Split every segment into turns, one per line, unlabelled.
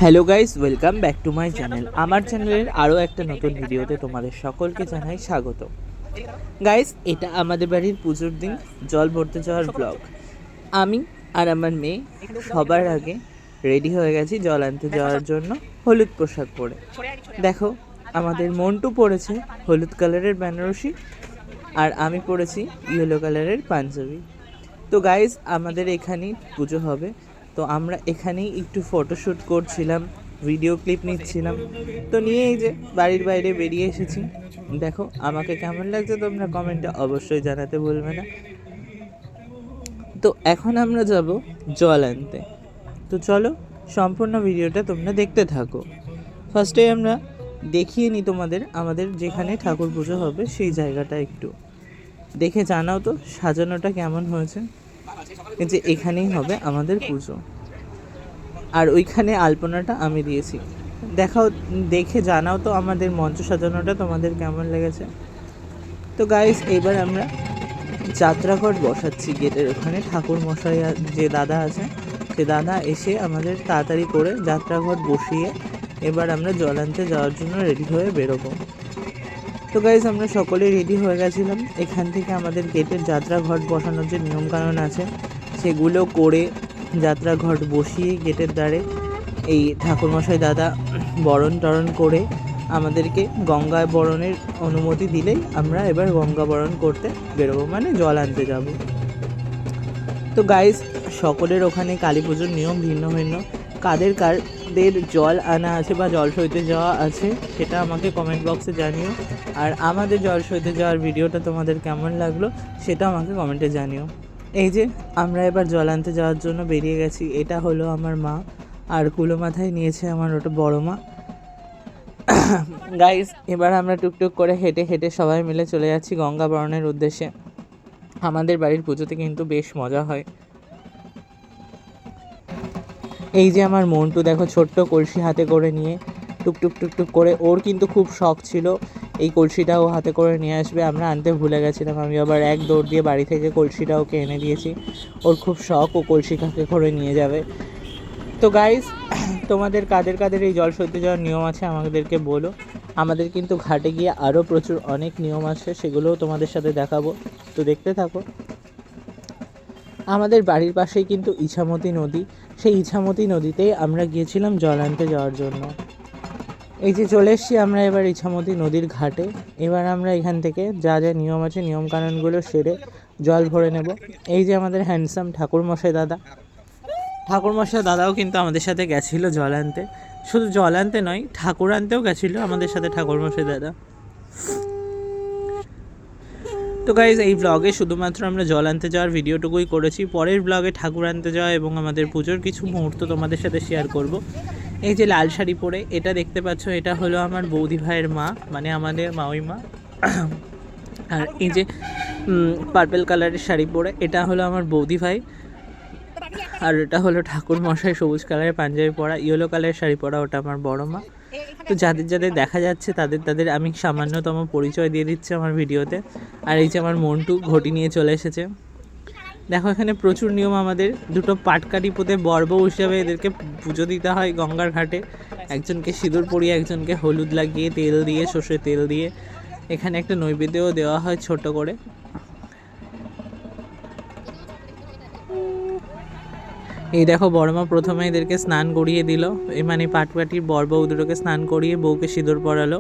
Hello guys, welcome back to my channel. আমার চ্যানেলের আরও একটা নতুন ভিডিওতে তোমাদের সকলকে জানাই স্বাগত। গাইস, এটা আমাদের বাড়ির পুজোর দিন জল ভরতে যাওয়ার ব্লগ। আমি আর আমার মেয়ে সবার আগে রেডি হয়ে গেছি জল আনতে যাওয়ার জন্য হলুদ পোশাক পরে। দেখো, আমাদের মন্টু পরেছে হলুদ কালারের বেনারসি আর আমি পরেছি ইয়েলো কালারের পাঞ্জাবি। তো গাইস, আমাদের এখানেই পুজো হবে, তো আমরা এখানেই একটু ফটোশ্যুট করছিলাম, ভিডিও ক্লিপ নিচ্ছিলাম। তো নিয়ে এই যে বাড়ির বাইরে বেরিয়ে এসেছি। দেখো আমাকে কেমন লাগছে তোমরা কমেন্টে অবশ্যই জানাতে ভুলবে না। তো এখন আমরা যাব জল আনতে। তো চলো সম্পূর্ণ ভিডিওটা তোমরা দেখতে থাকো। ফার্স্টে আমরা দেখিয়ে নিই তোমাদের আমাদের যেখানে ঠাকুর পুজো হবে সেই জায়গাটা একটু দেখে জানাও তো সাজানোটা কেমন হয়েছে। যে এখানেই হবে আমাদের পুজো, আর ওইখানে আলপনাটা আমি দিয়েছি। দেখাও, দেখে জানাও তো আমাদের মঞ্চ সাজানোটা তোমাদের কেমন লেগেছে। তো গাইস, এবার আমরা যাত্রাঘট বসাচ্ছি গেটের ওখানে। ঠাকুর মশাই যে দাদা আছে, সে দাদা এসে আমাদের তাড়াতাড়ি করে যাত্রাঘট বসিয়ে এবার আমরা জল আনতে যাওয়ার জন্য রেডি হয়ে বেরোবো। তো গাইস, আমরা সকলে রেডি হয়ে গেছিলাম। এখান থেকে আমাদের গেটের যাত্রাঘট বসানোর যে নিয়মকানুন আছে সেগুলো করে যাত্রাঘট বসিয়ে গেটের দ্বারে এই ঠাকুরমশাই দাদা বরণ টরণ করে আমাদেরকে গঙ্গা বরণের অনুমতি দিলেই আমরা এবার গঙ্গা বরণ করতে বেরোবো, মানে জল আনতে যাব। তো গাইস, সকলের ওখানে কালী পুজোর নিয়ম ভিন্ন ভিন্ন। কাদের জল আনা আছে বা জল সইতে যাওয়া আছে সেটা আমাকে কমেন্ট বক্সে জানিও। আর আমাদের জল সইতে যাওয়ার ভিডিওটা তোমাদের কেমন লাগলো সেটা আমাকে কমেন্টে জানিও। এই যে আমরা এবার জল আনতে যাওয়ার জন্য বেরিয়ে গেছি। এটা হলো আমার মা, আর কুলো মাথায় নিয়েছে আমার ওটা বড় মা। গাইস, এবার আমরা টুকটুক করে হেঁটে হেঁটে সবাই মিলে চলে যাচ্ছি গঙ্গা বরণের উদ্দেশ্যে। আমাদের বাড়ির পুজোতে কিন্তু বেশ মজা হয়। এই যে আমার মন্টু দেখো ছোট্ট কলসি হাতে করে নিয়ে টুকটুক টুকটুক করে, ওর কিন্তু খুব শখ ছিল এই কলসিটাও হাতে করে নিয়ে আসবে। আমরা আনতে ভুলে গেছিলাম, আমি আবার এক দৌড় দিয়ে বাড়ি থেকে কলসিটা ওকে এনে দিয়েছি। ওর খুব শখ, ও কলসি কাকে করে নিয়ে যাবে। তো গাইস, তোমাদের কাদের এই জল সইতে যাওয়ার নিয়ম আছে আমাদেরকে বলো। আমাদের কিন্তু ঘাটে গিয়ে আরও প্রচুর অনেক নিয়ম আছে, সেগুলোও তোমাদের সাথে দেখাবো। তো দেখতে থাকো। আমাদের বাড়ির পাশেই কিন্তু ইছামতি নদী, সেই ইছামতি নদীতেই আমরা গিয়েছিলাম জল আনতে যাওয়ার জন্য। এই যে চলে এসেছি আমরা এবার ইছামতি নদীর ঘাটে। এবার আমরা এখান থেকে যা যা নিয়ম আছে নিয়মকানুনগুলো সেরে জল ভরে নেব। এই যে আমাদের হ্যান্ডসাম ঠাকুরমশাই দাদাও কিন্তু আমাদের সাথে গেছিলো জল আনতে। শুধু জল আনতে নয়, ঠাকুর আনতেও গেছিলো আমাদের সাথে ঠাকুরমশাই দাদা। তো গাইজ, এই ব্লগে শুধুমাত্র আমরা জল আনতে যাওয়ার ভিডিওটুকুই করেছি। পরের ব্লগে ঠাকুর আনতে যাওয়া এবং আমাদের পুজোর কিছু মুহূর্ত তোমাদের সাথে শেয়ার করব। এই যে লাল শাড়ি পরে এটা দেখতে পাচ্ছ, এটা হলো আমার বৌদি ভাইয়ের মা, মানে আমাদের মাওই মা। আর এই যে পার্পেল কালারের শাড়ি পরে এটা হলো আমার বৌদি ভাই। আর এটা হলো ঠাকুর মশাই সবুজ কালারের পাঞ্জাবি পরা, ইয়েলো কালারের শাড়ি পরা, ওটা আমার বড় মা। তো যাদের দেখা যাচ্ছে তাদের আমি সামান্যতম পরিচয় দিয়ে দিচ্ছি আমার ভিডিওতে। আর এই যে আমার মন্টু ঘটি নিয়ে চলে এসেছে। দেখো, এখানে প্রচুর নিয়ম। আমাদের দুটো পাটকাঠি পুঁতে বউ হিসাবে এদেরকে পুজো দিতে হয় গঙ্গার ঘাটে। একজনকে সিঁদুর পরিয়ে, একজনকে হলুদ লাগিয়ে, তেল দিয়ে, সর্ষে তেল দিয়ে এখানে একটা নৈবেদ্যও দেওয়া হয় ছোট করে। এই দেখো, বড়মা প্রথমে এদেরকে স্নান করিয়ে দিল, এই মানে পাটকাঠির বউ দুটোকে স্নান করিয়ে বউকে সিঁদুর পরালো,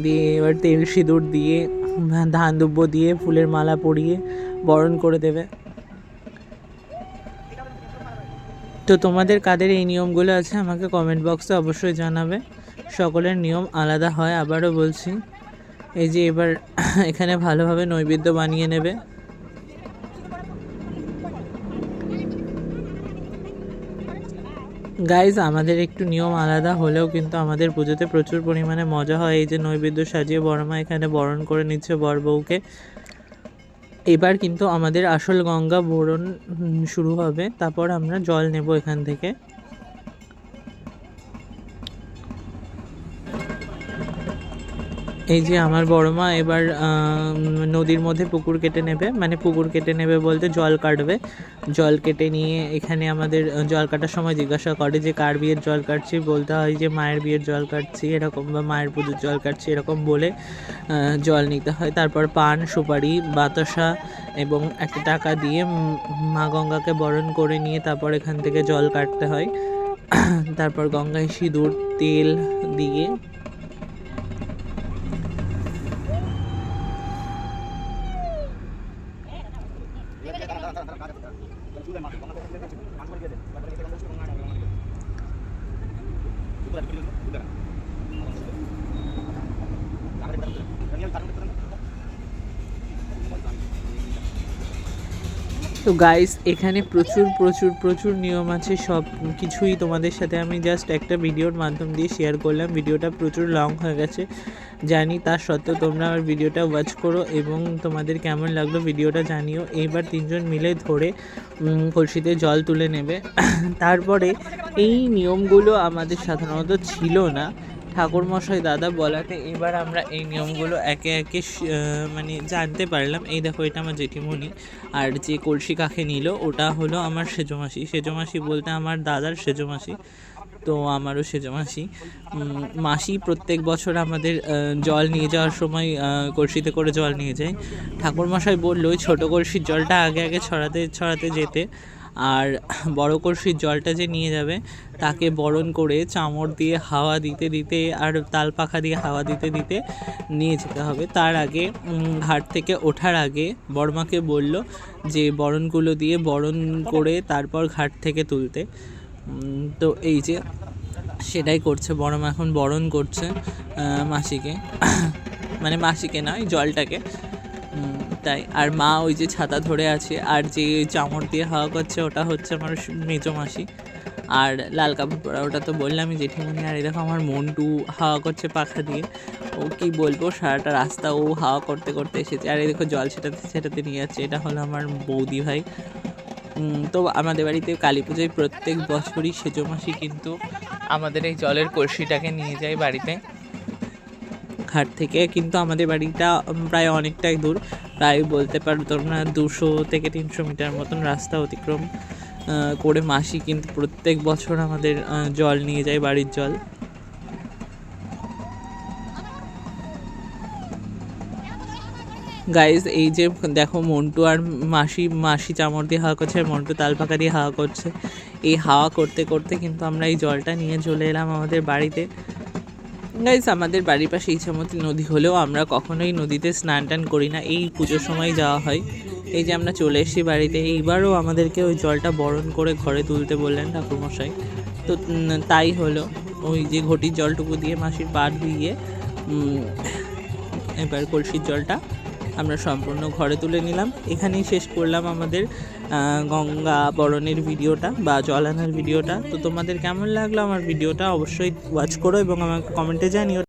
দিয়ে এবার তেল সিঁদুর দিয়ে, ধান দুব্য দিয়ে, ফুলের মালা পরিয়ে বরণ করে দেবে। তো তোমাদের কাদের এই নিয়মগুলো আছে আমাকে কমেন্ট বক্সে অবশ্যই জানাবে। সকলের নিয়ম আলাদা হয়, আবারও বলছি। এই যে এবার এখানে ভালোভাবে নৈবেদ্য বানিয়ে নেবে। গাইজ, আমাদের একটু নিয়ম আলাদা হলেও কিন্তু আমাদের পুজোতে প্রচুর পরিমাণে মজা হয়। এই যে নৈবেদ্য সাজিয়ে বড়মা এখানে বরণ করে নিচ্ছে বর বউকে। এবার কিন্তু আমাদের আসল গঙ্গা বরণ শুরু হবে, তারপর আমরা জল নেব এখান থেকে। এই যে আমার বড় মা এবার নদীর মধ্যে পুকুর কেটে নেবে, মানে পুকুর কেটে নেবে বলতে জল কাটবে। জল কেটে নিয়ে এখানে আমাদের জল কাটার সময় জিজ্ঞাসা করে যে কার বিয়ের জল কাটছি, বলতে হয় যে মায়ের বিয়ের জল কাটছি এরকম, বা মায়ের পুজোর জল কাটছি এরকম বলে জল নিতে হয়। তারপর পান, সুপারি, বাতাসা এবং একটা টাকা দিয়ে মা গঙ্গাকে বরণ করে নিয়ে তারপর এখান থেকে জল কাটতে হয়। তারপর গঙ্গায় সিঁদুর, তেল দিয়ে তো গাইস এখানে প্রচুর প্রচুর প্রচুর নিয়ম আছে, সব কিছুই তোমাদের সাথে আমি জাস্ট একটা ভিডিওর মাধ্যম দিয়ে শেয়ার করলাম। ভিডিওটা প্রচুর লং হয়ে গেছে জানি, তার সত্ত্বেও তোমরা আমার ভিডিওটা ওয়াচ করো এবং তোমাদের কেমন লাগলো ভিডিওটা জানিও। এইবার তিনজন মিলে ধরে কলসিতে জল তুলে নেবে। তারপরে এই নিয়মগুলো আমাদের সাধারণত ছিল না, ঠাকুরমশাই দাদা বলাতে এবার আমরা এই নিয়মগুলো একে একে মানে জানতে পারলাম। এই দেখো এটা আমার জেঠিমণি, আর যে কলসি কাকে নিল ওটা হলো আমার সেজমাসি। সেজমাসি বলতে আমার দাদার সেজমাসি, তো আমারও সেজমাসি। মাসি প্রত্যেক বছর আমাদের জল নিয়ে যাওয়ার সময় কলসিতে করে জল নিয়ে যায়। ঠাকুরমশাই বললো ওই ছোটো কলসির জলটা আগে আগে ছড়াতে ছড়াতে যেতে, আর বড় কলসির জলটা যে নিয়ে যাবে তাকে বরণ করে চামড় দিয়ে হাওয়া দিতে দিতে আর তাল পাখা দিয়ে হাওয়া দিতে দিতে নিয়ে যেতে হবে। তার আগে ঘাট থেকে ওঠার আগে বড়মাকে বলল যে বরণগুলো দিয়ে বরণ করে তারপর ঘাট থেকে তুলতে। তো এই যে সেটাই করছে বড়মা, এখন বরণ করছে মাসিকে, মানে মাসিকে নয় জলটাকে, তাই। আর মা ওই যে ছাতা ধরে আছে আর যে চামড় দিয়ে হাওয়া করছে ওটা হচ্ছে আমার মেজো মাসি। আর লাল কাপড় পরা ওটা তো বললামই জেঠিমণি। আর এই দেখো আমার মন্টু হাওয়া করছে পাখা দিয়ে, ও কি বলবো সারাটা রাস্তা ও হাওয়া করতে করতে এসেছে। আর এই দেখো জল সেটাতে সেটাতে নিয়ে যাচ্ছে, এটা হলো আমার বৌদি ভাই। তো আমাদের বাড়িতে কালী পুজোয় প্রত্যেক বছরই সেজো মাসি কিন্তু আমাদের এই জলের কলসিটাকে নিয়ে যায় বাড়িতে ঘাট থেকে। কিন্তু আমাদের বাড়িটা প্রায় অনেকটাই দূর, প্রায় বলতে পারো তোমরা 200 থেকে 300 মিটার মতন রাস্তা অতিক্রম করে মাসি কিন্তু প্রত্যেক বছর আমাদের জল নিয়ে যায়, বাড়ির জল। গাইজ এই যে দেখো মন্টু আর মাসি চামড় দিয়ে হাওয়া করছে আর মন্টু তাল পাখা দিয়ে হাওয়া করছে। এই হাওয়া করতে করতে কিন্তু আমরা এই জলটা নিয়ে চলে এলাম আমাদের বাড়িতে। গাইজ আমাদের বাড়ির পাশে ইছামতি নদী হলেও আমরা কখনোই নদীতে স্নান টান করি না, এই পুজোর সময় যাওয়া হয়। এই যে আমরা চলে এসেছি বাড়িতে, এইবারও আমাদেরকে ওই জলটা বরণ করে ঘরে তুলতে বললেন ঠাকুরমশাই। তো তাই হলো, ওই যে ঘটির জলটুকু দিয়ে মাসির পা ধুইয়ে এবার কলসির জলটা আমরা সম্পূর্ণ ঘরে তুলে নিলাম। এখানেই শেষ করলাম আমাদের গঙ্গা বরণের ভিডিওটা বা জল আনার ভিডিওটা। তো তোমাদের কেমন লাগলো আমার ভিডিওটা অবশ্যই ওয়াচ করো এবং আমাকে কমেন্টে জানিও।